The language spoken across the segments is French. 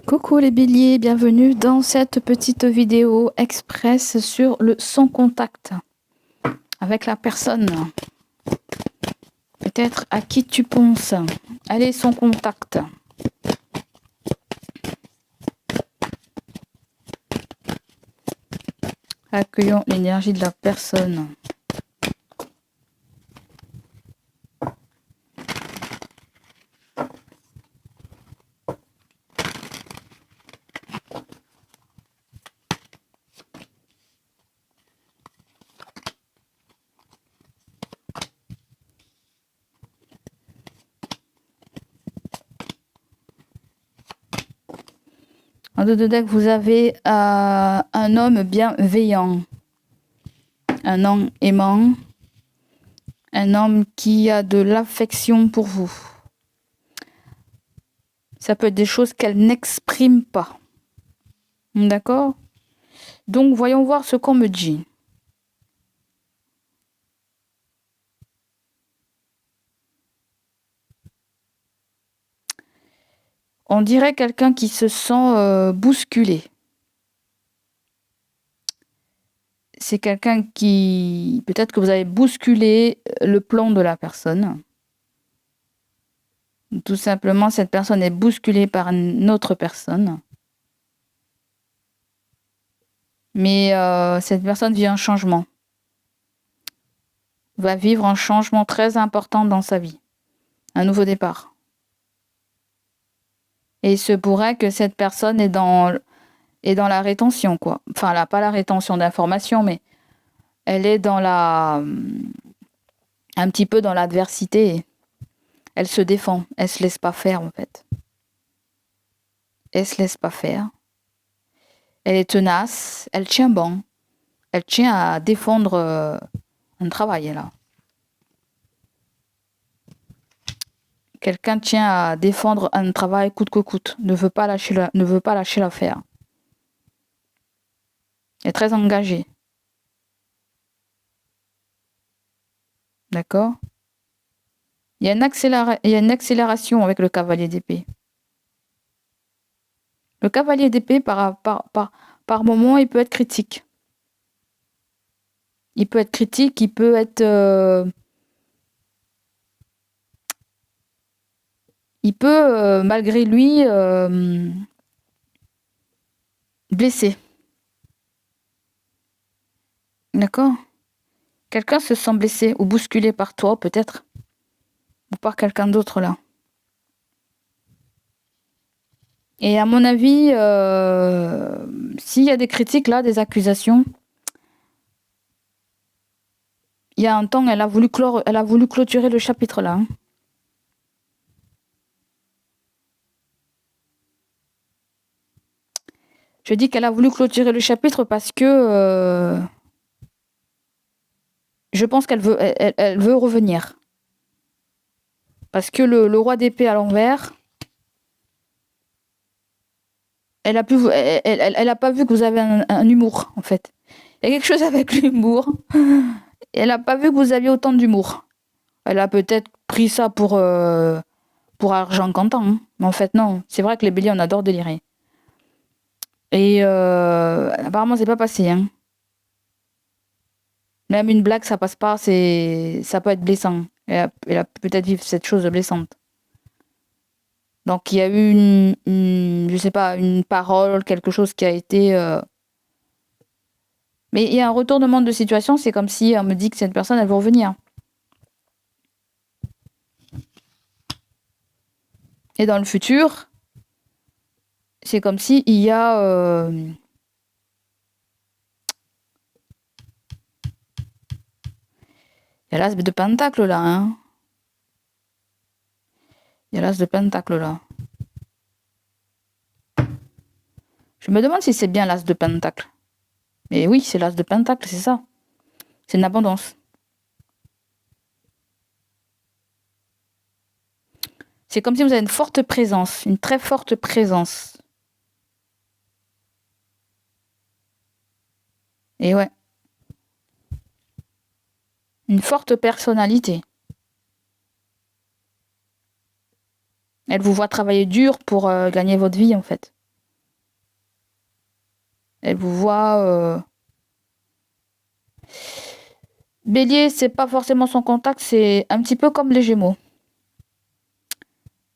Coucou les béliers, bienvenue dans cette petite vidéo express sur le sans contact avec la personne peut-être à qui tu penses. Allez, sans contact. Accueillons l'énergie de la personne. En deux de deck, vous avez un homme bienveillant, un homme aimant, un homme qui a de l'affection pour vous. Ça peut être des choses qu'elle n'exprime pas. D'accord? Donc, voyons voir ce qu'on me dit. On dirait quelqu'un qui se sent bousculé. C'est quelqu'un qui... Peut-être que vous avez bousculé le plan de la personne. Tout simplement, cette personne est bousculée par une autre personne. Mais cette personne vit un changement. Va vivre un changement très important dans sa vie. Un nouveau départ. Et il se pourrait que cette personne est dans la rétention, quoi. Enfin, elle n'a pas la rétention d'informations, mais elle est dans un petit peu dans l'adversité. Elle se défend. Elle se laisse pas faire, en fait. Elle se laisse pas faire. Elle est tenace. Elle tient bon. Elle tient à défendre un travail, là. Quelqu'un tient à défendre un travail coûte que coûte. Ne veut pas lâcher l'affaire. Elle est très engagée. D'accord? Il y a une accélération avec le cavalier d'épée. Le cavalier d'épée, par moment, il peut être critique. Il peut être critique, il peut être... il peut, malgré lui, blesser. D'accord? Quelqu'un se sent blessé ou bousculé par toi, peut-être. Ou par quelqu'un d'autre, là. Et à mon avis, s'il y a des critiques, là, des accusations, il y a un temps, elle a voulu clôturer le chapitre, là. Hein. Je dis qu'elle a voulu clôturer le chapitre parce que je pense qu'elle veut revenir. Parce que le roi d'épée à l'envers, elle a pas vu que vous avez un humour, en fait. Il y a quelque chose avec l'humour. Elle n'a pas vu que vous aviez autant d'humour. Elle a peut-être pris ça pour argent comptant. Hein. Mais en fait, non. C'est vrai que les béliers, on adore délirer. Et apparemment, c'est pas passé. Hein. Même une blague, ça passe pas. Ça peut être blessant. Elle a peut-être vécu cette chose blessante. Donc, il y a eu je sais pas, une parole, quelque chose qui a été... Mais il y a un retournement de situation. C'est comme si on me dit que cette personne, elle veut revenir. Et dans le futur, c'est comme si il y a... Il y a l'as de pentacle là, hein. Il y a l'as de pentacle là. Je me demande si c'est bien l'as de pentacle. Mais oui, c'est l'as de pentacle, c'est ça. C'est une abondance. C'est comme si vous avez une forte présence, une très forte présence. Et ouais. Une forte personnalité. Elle vous voit travailler dur pour gagner votre vie, en fait. Elle vous voit... Bélier, c'est pas forcément son contact, c'est un petit peu comme les Gémeaux.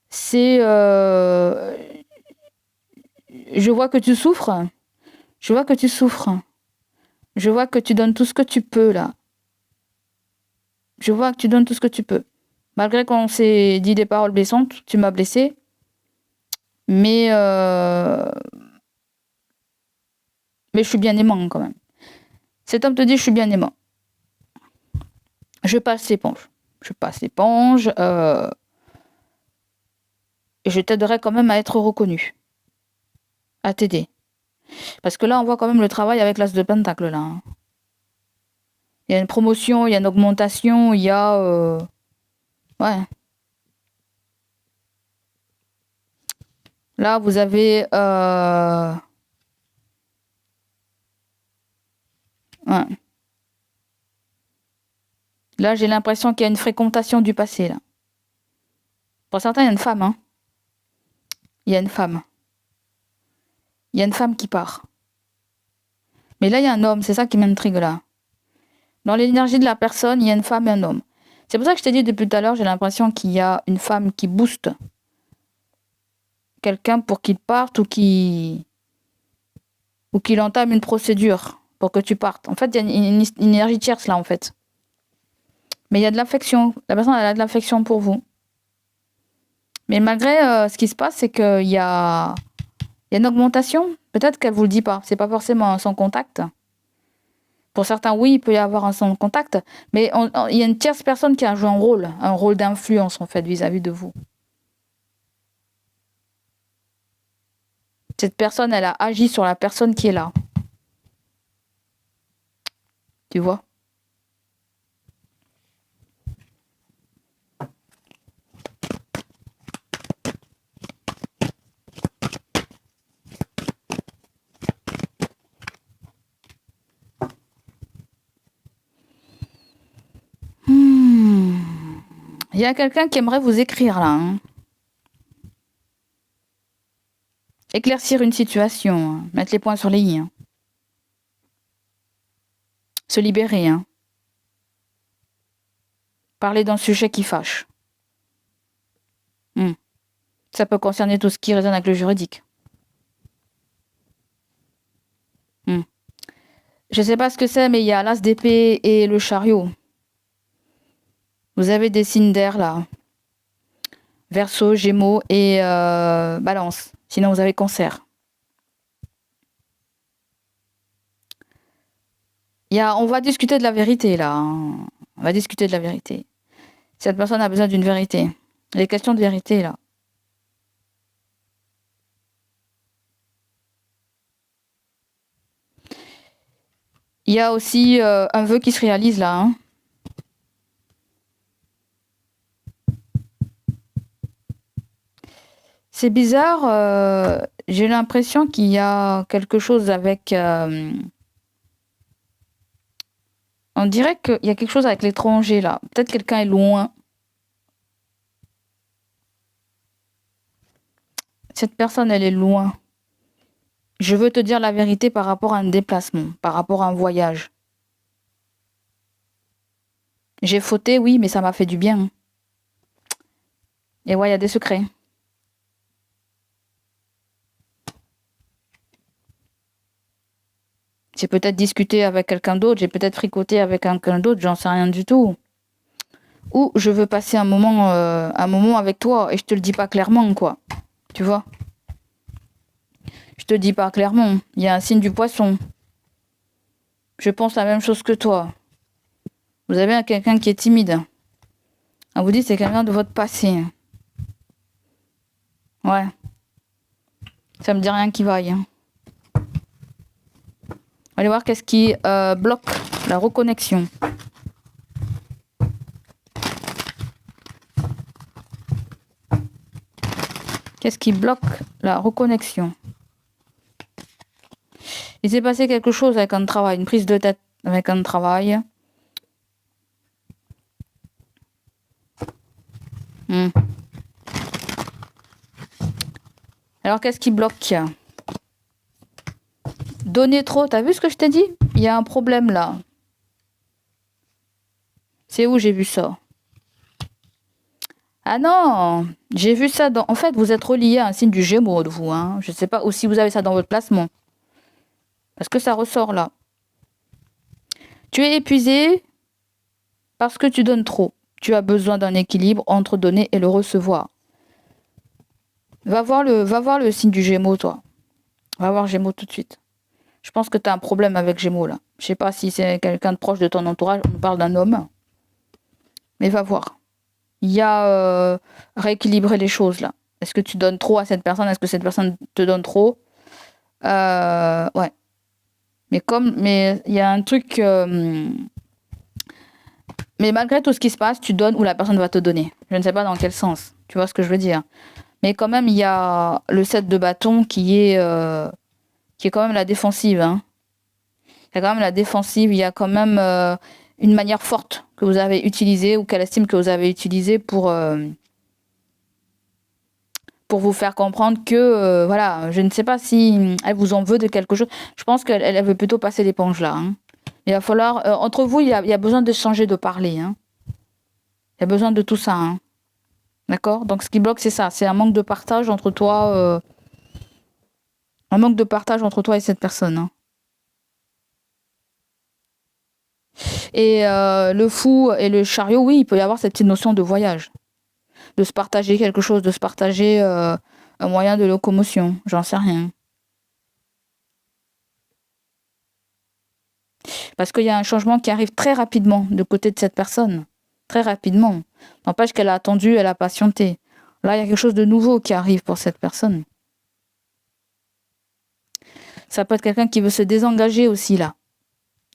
C'est... je vois que tu souffres. Je vois que tu souffres. Je vois que tu donnes tout ce que tu peux, là. Je vois que tu donnes tout ce que tu peux. Malgré qu'on s'est dit des paroles blessantes, tu m'as blessé. Mais je suis bien aimant, quand même. Cet homme te dit, je suis bien aimant. Je passe l'éponge. Je passe l'éponge. Et je t'aiderai quand même à être reconnu. À t'aider. Parce que là, on voit quand même le travail avec l'as de pentacle, là. Hein. Il y a une promotion, il y a une augmentation, il y a... Ouais. Là, vous avez... Ouais. Là, j'ai l'impression qu'il y a une fréquentation du passé, là. Pour certains, il y a une femme, hein. Il y a une femme. Il y a une femme qui part. Mais là, il y a un homme, c'est ça qui m'intrigue, là. Dans l'énergie de la personne, il y a une femme et un homme. C'est pour ça que je t'ai dit depuis tout à l'heure, j'ai l'impression qu'il y a une femme qui booste quelqu'un pour qu'il parte ou qu'il entame une procédure pour que tu partes. En fait, il y a une énergie tierce, là, en fait. Mais il y a de l'affection. La personne, elle a de l'affection pour vous. Mais malgré ce qui se passe, c'est qu'il y a une augmentation. Peut-être qu'elle vous le dit pas. C'est pas forcément sans contact. Pour certains, oui, il peut y avoir un sans contact. Mais il y a une tierce personne qui a joué un rôle d'influence, en fait, vis-à-vis de vous. Cette personne, elle a agi sur la personne qui est là. Tu vois ? Il y a quelqu'un qui aimerait vous écrire là. Hein. Éclaircir une situation, hein. Mettre les points sur les i. Hein. Se libérer. Hein. Parler d'un sujet qui fâche. Ça peut concerner tout ce qui résonne avec le juridique. Je ne sais pas ce que c'est, mais il y a l'as d'épée et le chariot. Vous avez des signes d'air là. Verseau, Gémeaux et Balance. Sinon, vous avez Cancer. On va discuter de la vérité là. Hein. On va discuter de la vérité. Cette personne a besoin d'une vérité. Les questions de vérité là. Il y a aussi un vœu qui se réalise là. Hein. C'est bizarre. J'ai l'impression qu'il y a quelque chose avec... on dirait qu'il y a quelque chose avec l'étranger là. Peut-être quelqu'un est loin. Cette personne, elle est loin. Je veux te dire la vérité par rapport à un déplacement, par rapport à un voyage. J'ai fauté, oui, mais ça m'a fait du bien. Et ouais, il y a des secrets. J'ai peut-être discuté avec quelqu'un d'autre, j'ai peut-être fricoté avec quelqu'un d'autre, j'en sais rien du tout. Ou je veux passer un moment avec toi et je te le dis pas clairement, quoi. Tu vois ? Je te le dis pas clairement. Il y a un signe du poisson. Je pense la même chose que toi. Vous avez quelqu'un qui est timide. On vous dit c'est quelqu'un de votre passé. Ouais. Ça me dit rien qui vaille. Allez voir qu'est-ce qui bloque la reconnexion. Qu'est-ce qui bloque la reconnexion? Il s'est passé quelque chose avec un travail, une prise de tête avec un travail. Alors, qu'est-ce qui bloque? Donner trop, t'as vu ce que je t'ai dit? Il y a un problème là. C'est où j'ai vu ça? Ah non, j'ai vu ça dans... En fait, vous êtes relié à un signe du Gémeaux, vous. Hein. Je ne sais pas aussi vous avez ça dans votre placement. Parce que ça ressort là. Tu es épuisé parce que tu donnes trop. Tu as besoin d'un équilibre entre donner et le recevoir. Va voir le signe du Gémeaux, toi. Va voir Gémeaux tout de suite. Je pense que tu as un problème avec Gémeaux, là. Je sais pas si c'est quelqu'un de proche de ton entourage. On parle d'un homme. Mais va voir. Il y a rééquilibrer les choses, là. Est-ce que tu donnes trop à cette personne? Est-ce que cette personne te donne trop? Ouais. Mais il y a un truc... mais malgré tout ce qui se passe, tu donnes ou la personne va te donner. Je ne sais pas dans quel sens. Tu vois ce que je veux dire? Mais quand même, il y a le 7 de bâton qui est quand même la défensive. Hein. Il y a quand même la défensive. Il y a quand même une manière forte que vous avez utilisée ou qu'elle estime que vous avez utilisée pour vous faire comprendre que, voilà, je ne sais pas si elle vous en veut de quelque chose. Je pense qu'elle veut plutôt passer l'éponge là. Hein. Il va falloir, entre vous, il y a besoin de changer de parler. Hein. Il y a besoin de tout ça. Hein. D'accord? Donc ce qui bloque, c'est ça. C'est un manque de partage entre toi. Un manque de partage entre toi et cette personne. Hein. Et le fou et le chariot, oui, il peut y avoir cette petite notion de voyage. De se partager quelque chose, de se partager un moyen de locomotion. J'en sais rien. Parce qu'il y a un changement qui arrive très rapidement de côté de cette personne. Très rapidement. N'empêche qu'elle a attendu, elle a patienté. Là, il y a quelque chose de nouveau qui arrive pour cette personne. Ça peut être quelqu'un qui veut se désengager aussi, là.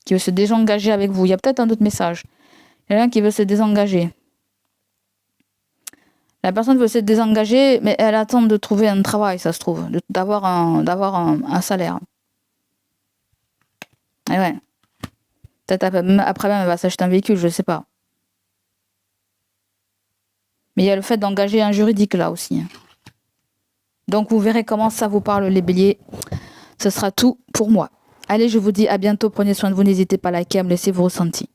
Qui veut se désengager avec vous. Il y a peut-être un autre message. Quelqu'un qui veut se désengager. La personne veut se désengager, mais elle attend de trouver un travail, ça se trouve. D'avoir un salaire. Et ouais. Peut-être après même, elle va s'acheter un véhicule, je ne sais pas. Mais il y a le fait d'engager un juridique, là aussi. Hein. Donc, vous verrez comment ça vous parle, les béliers. Ce sera tout pour moi. Allez, je vous dis à bientôt. Prenez soin de vous. N'hésitez pas à liker, à me laisser vos ressentis.